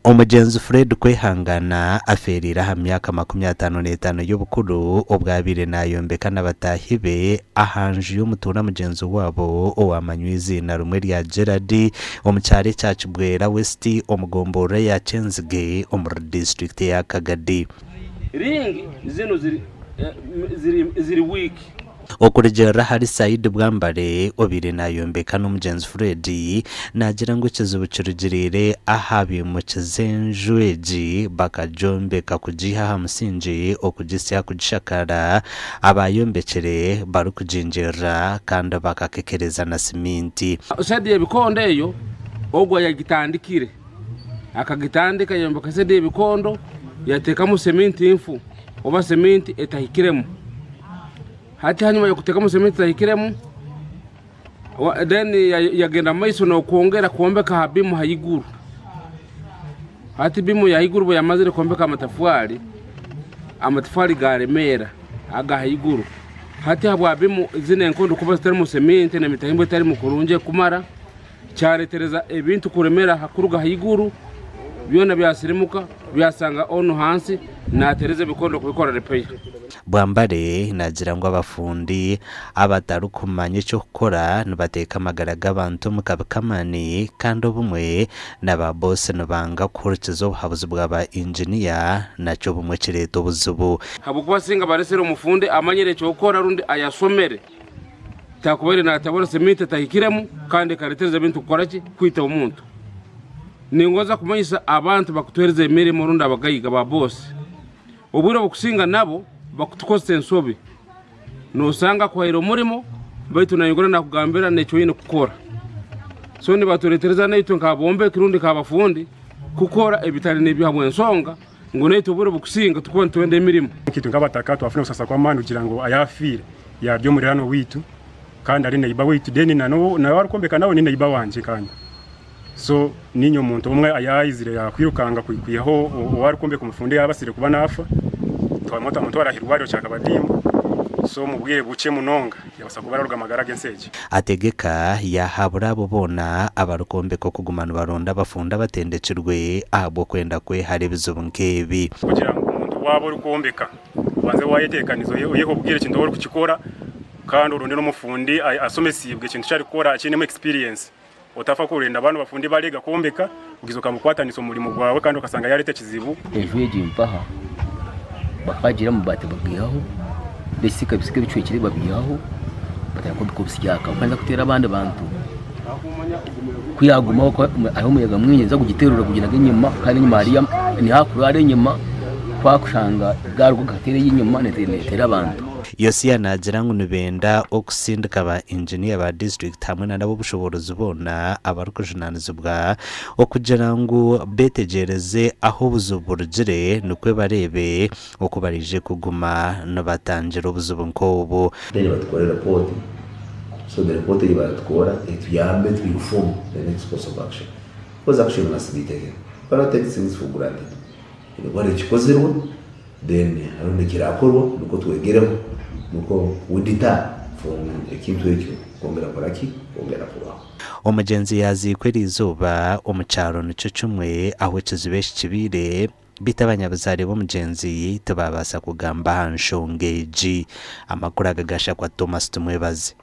Umugenzi Fred Kwihangana aferira ha myaka 55 y'ubukuru ubwabire nayombeka n'abatahibe ahanje y'umutura mugenzi wabo owamanywe izina rumwe rya Gerard omucyare cyacu Bwera West omugombora ya Chenzige omur district ya Kagadi ring zino ziri week okurejera hari Said Bwambare obire nayombeka n'umugenzi Fred nagira ngo kizubucurugirire ahabi mu kizenjweji bakajombeka kujiha hamusinji okugisya kugishakara abayombekere barukujinjera kandi bakakekereza na siminti usadiye bikondo eyo ogwa yagitandikire akagitandika yombeka sadiye bikondo yateka mu siminti infu oba siminti etahikiremo hati hanyuma yo kuteka mu siminti etahikiremo then yagenda maiso no kuongera kuombeka habimu hayiguru hati bimu yahiguru yamazire kuombeka amatafari garemera aga hayiguru hati habwa bimu zine nkondo kuba zitari mu siminti na mitahimbo itari mu kurunje kumara cyaretereza ebintu kuremera hakuruga hayiguru byona byasirimuka byasanga ono hansi natereze bikondo kubikora repair Bwambare nagira ngo abafundi abatarukumanye cyo gukora nibateka amagaraga abantu mukabakamani kandi obumwe n'aba boss nabanga kurikizo habuze bw'aba engineer nacyo bumwe kireto buzubu habukuba singa baresero umufundi amanyere cyo gukora rundi ayasomere takubere natabora semite tahikiremo kandi karetereza bintu kukoraki kwita umuntu ningoza kumanyisa abantu bakutwereza emirimo rundi abagayiga ba boss obwira bukusinga nabo bakutukoste ensobi no usanga kwahira umurimo baitu nayingora nakugambira necho yine kukora so ni baturetereza nayo nkabombe kirundi kabafundi kukora ebitari n'ibyahamwe nsonga ngo neto buro bukusinga tukubona twende emirimo kitu ngabataka twafuna usasa kwa manu kugira ngo ayafire ya byo muri hano witu kandi ari neiba witu deni na warukombeka nawe ni neiba wanje kandi so ninyo muntu umwe ayayizire yakwirukanga kwiyaho warukombeka umufundi yabasire kuba nafa twamota muntu warahirwaro cyaka badimba so mubwiye buce munonga yabasa kubararuga amagara genseje ategeka yahabura bubona abarukombe ko kugumana baronda bafunda batendecirwe abo kwenda kwe hari bizubu nkebi kugira ngo umuntu wabo rukombeka banze wayetekanizo yeho bwire kintu wari kukikora kandi urundi n'umufundi asomesibwe kintu cyari gukora akinemo experience utafa kurinda abantu bafundi barega kombeka ugizoka mukwataniso umurimo gwawe kandi ukasanga yarete kizibu ejeje impaha bakagira mu bate bagiyaho besika bisike bicuye kiri babiyaho batako bikobyaka ukanza kutera abandi bantu kuyaguma ko aho umuyaga mwinyenza kugiterura kugira ngo inyuma kandi nyuma ari ni hakuru ari inyuma kwakushanga garwo gatere y'inyuma netera abantu Yosia nagira ngo nubenda okusindika ba engineer ba district hamwe na nabo bushobozi ubona abarukujunaniza bwa okugira ngo betegereze aho buzuburugire nukwe barebe okubarije kuguma no batangira ubuzubu nkobo rero batwara report so the report ibatwara etuyambe twifume the next course of action was action must be taken but take things for granted what it kozerwa then arone kirakorwa nuko twegeremo nuko udita from ekintu ekyo kongera koraki kongera kubaho umugenzi yazikwera izuba umucyaro nico cumwe aho kizibeshi kibire bitabanyabuzare b'umugenzi tubabasa kugamba hanshongeji amakuru agagasha kwa Thomas Tumwebaze.